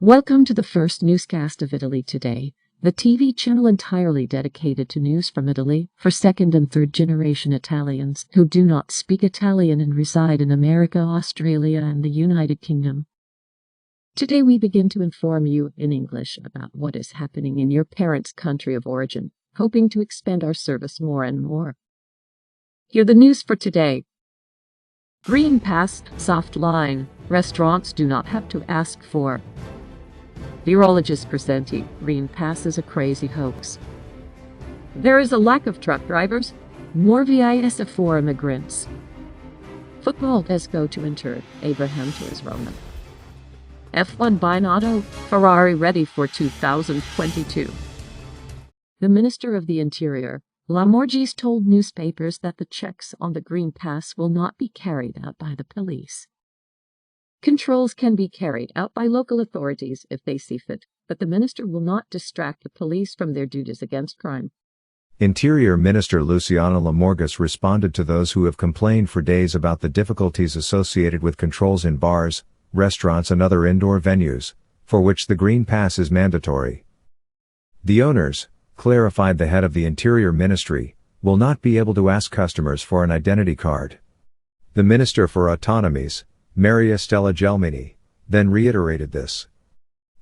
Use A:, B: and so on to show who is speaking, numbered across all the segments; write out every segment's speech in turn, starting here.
A: Welcome to the first newscast of Italy Today, the TV channel entirely dedicated to news from Italy for second and third generation Italians who do not speak Italian and reside in America, Australia, and the United Kingdom. Today we begin to inform you in English about what is happening in your parents' country of origin, hoping to expand our service more and more. Hear the news for today. Green Pass, soft line, restaurants do not have to ask for. Virologist Crisanti, Green Pass is a crazy hoax. There is a lack of truck drivers, more visa for immigrants. Football Dezko to Inter, Abraham to his Roma. F.1 Binotto, Ferrari ready for 2022. The Minister of the Interior, Lamorgese, told newspapers that the checks on the Green Pass will not be carried out by the police. Controls can be carried out by local authorities if they see fit, but the minister will not distract the police from their duties against crime.
B: Interior Minister Luciano Lamorgese responded to those who have complained for days about the difficulties associated with controls in bars, restaurants and other indoor venues, for which the Green Pass is mandatory. The owners, clarified the head of the Interior Ministry, will not be able to ask customers for an identity card. The Minister for Autonomies, Maria Stella Gelmini, then reiterated this.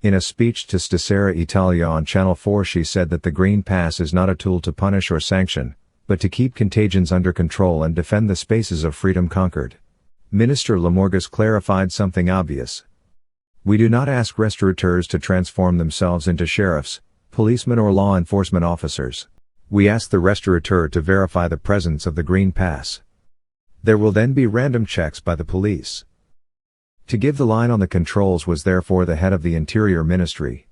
B: In a speech to Stasera Italia on Channel 4, she said that the Green Pass is not a tool to punish or sanction, but to keep contagions under control and defend the spaces of freedom conquered. Minister Lamorgese clarified something obvious. We do not ask restaurateurs to transform themselves into sheriffs, policemen or law enforcement officers. We ask the restaurateur to verify the presence of the Green Pass. There will then be random checks by the police. To give the line on the controls was therefore the head of the Interior Ministry.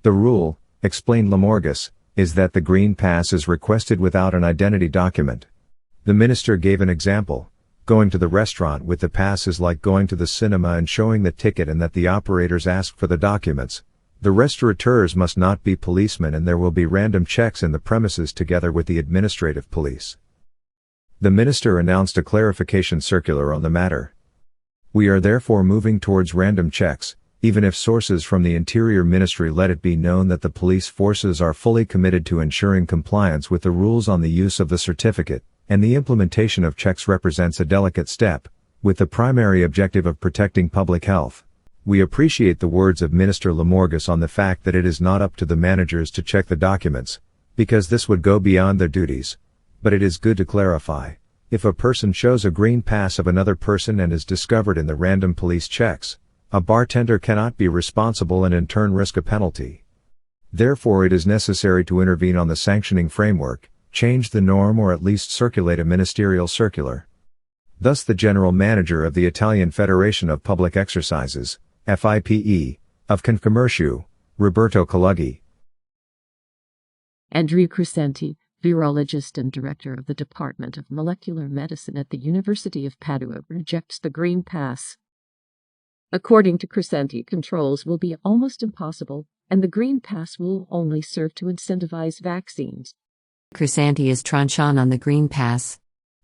B: The rule, explained Lamorgese, is that the Green Pass is requested without an identity document. The minister gave an example. Going to the restaurant with the pass is like going to the cinema and showing the ticket, and that the operators ask for the documents. The restaurateurs must not be policemen, and there will be random checks in the premises together with the administrative police. The minister announced a clarification circular on the matter. We are therefore moving towards random checks, even if sources from the Interior Ministry let it be known that the police forces are fully committed to ensuring compliance with the rules on the use of the certificate, and the implementation of checks represents a delicate step, with the primary objective of protecting public health. We appreciate the words of Minister Lamorgese on the fact that it is not up to the managers to check the documents, because this would go beyond their duties, but it is good to clarify. If a person shows a Green Pass of another person and is discovered in the random police checks, a bartender cannot be responsible and in turn risk a penalty. Therefore, it is necessary to intervene on the sanctioning framework, change the norm, or at least circulate a ministerial circular. Thus the General Manager of the Italian Federation of Public Exercises, FIPE, of Confcommercio, Roberto Colughi.
A: Andrea Crisanti, virologist and director of the Department of Molecular Medicine at the University of Padua, rejects the Green Pass. According to Crisanti, controls will be almost impossible, and the Green Pass will only serve to incentivize vaccines.
C: Crisanti is tranchant on the Green Pass.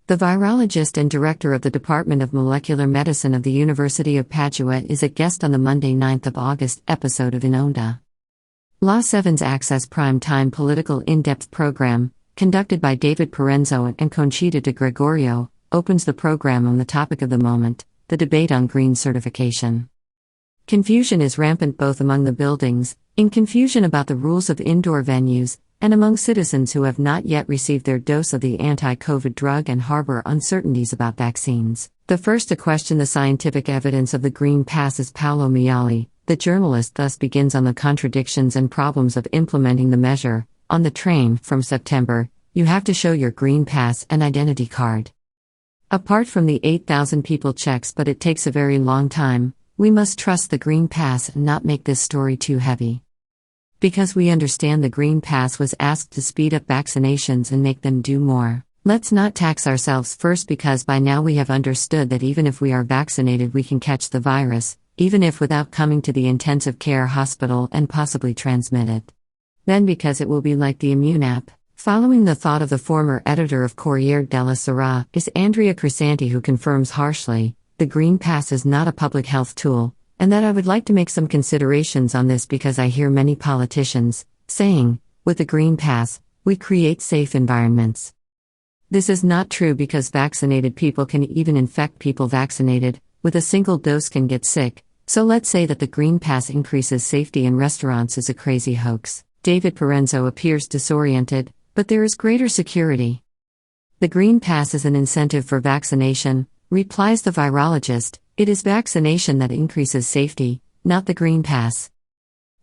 C: The virologist and director of the Department of Molecular Medicine of the University of Padua is a guest on the Monday 9th of August episode of In Onda. La 7's Access Prime Time political in-depth program, conducted by David Parenzo and Conchita de Gregorio, opens the program on the topic of the moment, the debate on green certification. Confusion is rampant both among the buildings, in confusion about the rules of indoor venues, and among citizens who have not yet received their dose of the anti-COVID drug and harbor uncertainties about vaccines. The first to question the scientific evidence of the Green Pass is Paolo Miali. The journalist thus begins on the contradictions and problems of implementing the measure. On the train, from September, you have to show your Green Pass and identity card. Apart from the 8,000 people checks, but it takes a very long time, we must trust the Green Pass and not make this story too heavy. Because we understand the Green Pass was asked to speed up vaccinations and make them do more. Let's not tax ourselves first, because by now we have understood that even if we are vaccinated we can catch the virus, even if without coming to the intensive care hospital and possibly transmit it. Then because it will be like the immune app. Following the thought of the former editor of Corriere della Sera is Andrea Crisanti, who confirms harshly, the Green Pass is not a public health tool, and that I would like to make some considerations on this because I hear many politicians saying, with the Green Pass, we create safe environments. This is not true because vaccinated people can even infect people vaccinated, with a single dose can get sick, so let's say that the Green Pass increases safety in restaurants is a crazy hoax. David Parenzo appears disoriented, but there is greater security. The Green Pass is an incentive for vaccination, replies the virologist. It is vaccination that increases safety, not the Green Pass.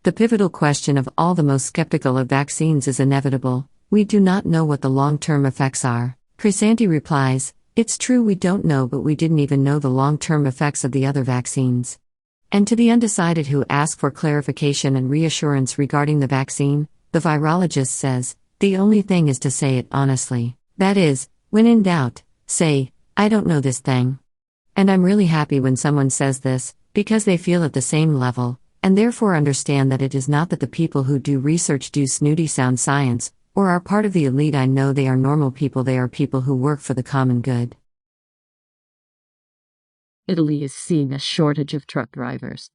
C: The pivotal question of all the most skeptical of vaccines is inevitable. We do not know what the long-term effects are. Crisanti replies, it's true we don't know, but we didn't even know the long-term effects of the other vaccines. And to the undecided who ask for clarification and reassurance regarding the vaccine, the virologist says, the only thing is to say it honestly. That is, when in doubt, say, I don't know this thing. And I'm really happy when someone says this, because they feel at the same level, and therefore understand that it is not that the people who do research do snooty sound science, or are part of the elite. I know they are normal people, they are people who work for the common good.
A: Italy is seeing a shortage of truck drivers.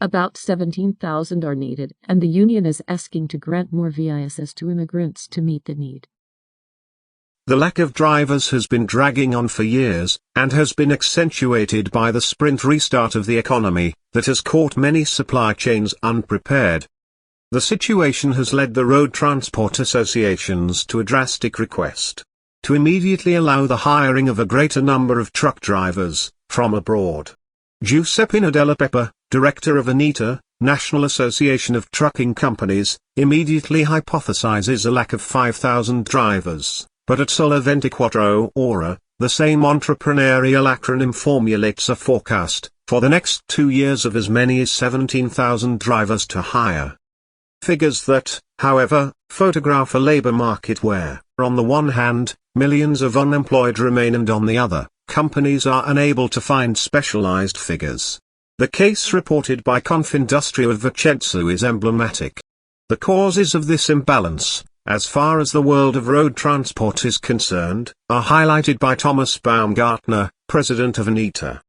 A: About 17,000 are needed, and the union is asking to grant more visas to immigrants to meet the need.
D: The lack of drivers has been dragging on for years, and has been accentuated by the sprint restart of the economy, that has caught many supply chains unprepared. The situation has led the road transport associations to a drastic request to immediately allow the hiring of a greater number of truck drivers from abroad. Giuseppe Nadella Peppa, director of ANITA, National Association of Trucking Companies, immediately hypothesizes a lack of 5,000 drivers, but at Sole 24 Ore, the same entrepreneurial acronym formulates a forecast for the next 2 years of as many as 17,000 drivers to hire. Figures that, however, photograph a labor market where, on the one hand, millions of unemployed remain and on the other, companies are unable to find specialized figures. The case reported by Confindustria of Vicenza is emblematic. The causes of this imbalance, as far as the world of road transport is concerned, are highlighted by Thomas Baumgartner, president of ANITA.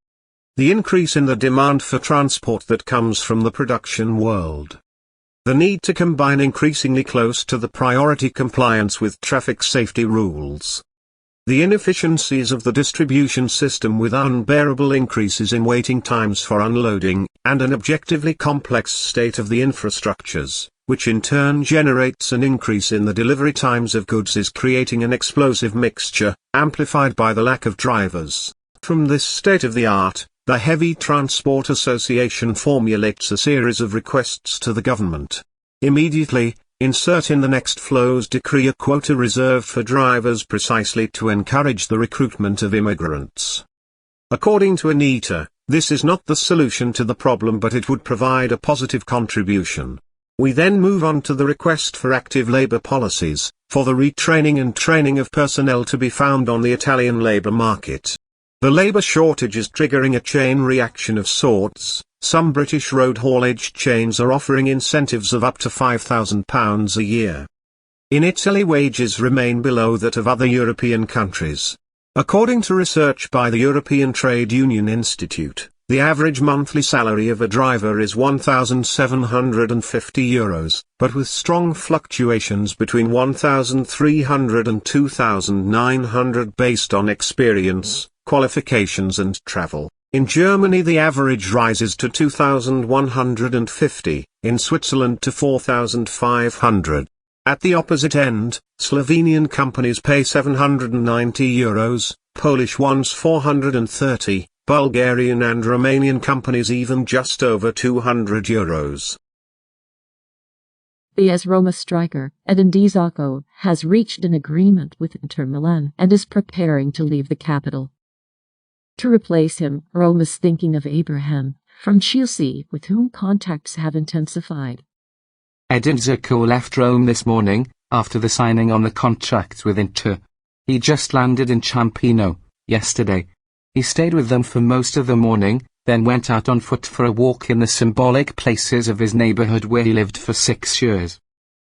D: The increase in the demand for transport that comes from the production world. The need to combine increasingly close to the priority compliance with traffic safety rules. The inefficiencies of the distribution system with unbearable increases in waiting times for unloading, and an objectively complex state of the infrastructures, which in turn generates an increase in the delivery times of goods, is creating an explosive mixture, amplified by the lack of drivers. From this state of the art, the Heavy Transport Association formulates a series of requests to the government. Immediately, insert in the next flows decree a quota reserved for drivers precisely to encourage the recruitment of immigrants. According to ANITA, this is not the solution to the problem, but it would provide a positive contribution. We then move on to the request for active labor policies, for the retraining and training of personnel to be found on the Italian labor market. The labor shortage is triggering a chain reaction of sorts. Some British road haulage chains are offering incentives of up to £5,000 a year. In Italy, wages remain below that of other European countries. According to research by the European Trade Union Institute, the average monthly salary of a driver is €1,750, but with strong fluctuations between €1,300 and €2,900 based on experience, qualifications and travel. In Germany the average rises to €2,150, in Switzerland to €4,500. At the opposite end, Slovenian companies pay €790, Polish ones €430, Bulgarian and Romanian companies even just over €200.
A: The AS Roma striker, Edin Dezko, has reached an agreement with Inter Milan and is preparing to leave the capital. To replace him, Rome is thinking of Abraham, from Chelsea, with whom contacts have intensified.
E: Edin Dzeko left Rome this morning, after the signing on the contract with Inter. He just landed in Ciampino, yesterday. He stayed with them for most of the morning, then went out on foot for a walk in the symbolic places of his neighborhood where he lived for 6 years.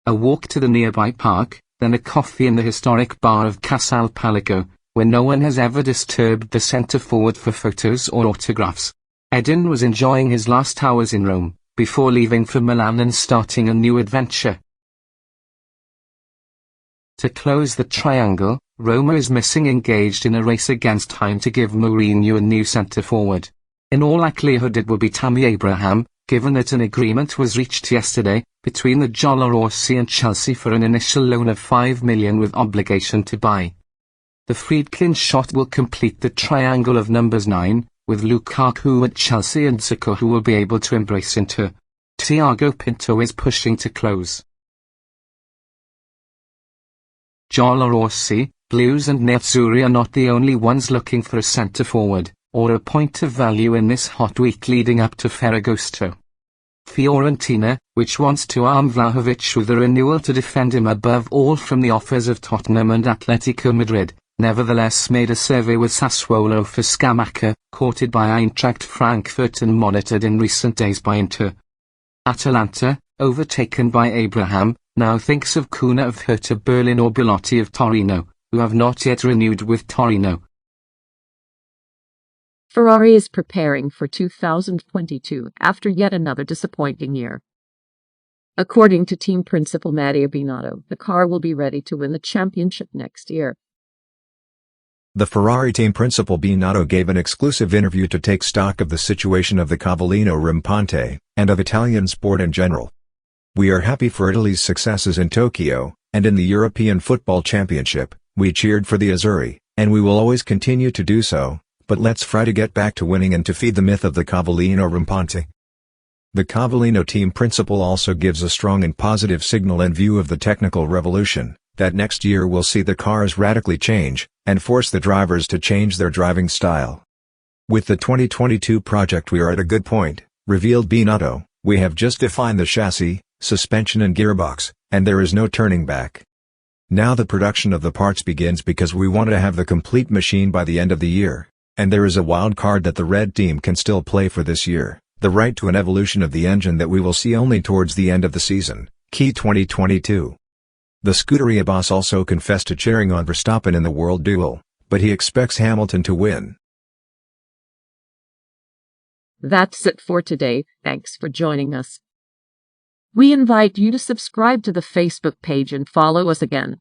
E: A walk to the nearby park, then a coffee in the historic bar of Casal Palago, where no one has ever disturbed the centre forward for photos or autographs. Edin was enjoying his last hours in Rome, before leaving for Milan and starting a new adventure. To close the triangle, Roma is missing engaged in a race against time to give Mourinho a new centre-forward. In all likelihood it will be Tammy Abraham, given that an agreement was reached yesterday, between the Giallorossi and Chelsea for an initial loan of €5 million with obligation to buy. The Friedkin shot will complete the triangle of numbers 9, with Lukaku at Chelsea and Dezko who will be able to embrace Inter. Thiago Pinto is pushing to close. Giallorossi, Blues and Nerazzurri are not the only ones looking for a centre-forward, or a point of value in this hot week leading up to Ferragosto. Fiorentina, which wants to arm Vlahovic with a renewal to defend him above all from the offers of Tottenham and Atletico Madrid, nevertheless made a survey with Sassuolo for Scamacca, courted by Eintracht Frankfurt and monitored in recent days by Inter. Atalanta, overtaken by Abraham, now thinks of Cunha of Hertha Berlin or Belotti of Torino, who have not yet renewed with Torino.
A: Ferrari is preparing for 2022 after yet another disappointing year. According to team principal F.1 Binotto, the car will be ready to win the championship next year.
B: The Ferrari team principal Binotto gave an exclusive interview to take stock of the situation of the Cavallino Rampante, and of Italian sport in general. "We are happy for Italy's successes in Tokyo, and in the European Football Championship. We cheered for the Azzurri, and we will always continue to do so, but let's try to get back to winning and to feed the myth of the Cavallino Rampante." The Cavallino team principal also gives a strong and positive signal in view of the technical revolution, that next year will see the cars radically change, and force the drivers to change their driving style. "With the 2022 project we are at a good point," revealed Binotto. "We have just defined the chassis, suspension and gearbox, and there is no turning back. Now the production of the parts begins because we want to have the complete machine by the end of the year, and there is a wild card that the red team can still play for this year, the right to an evolution of the engine that we will see only towards the end of the season, key 2022. The Scuderia boss also confessed to cheering on Verstappen in the world duel, but he expects Hamilton to win.
A: That's it for today. Thanks for joining us. We invite you to subscribe to the Facebook page and follow us again.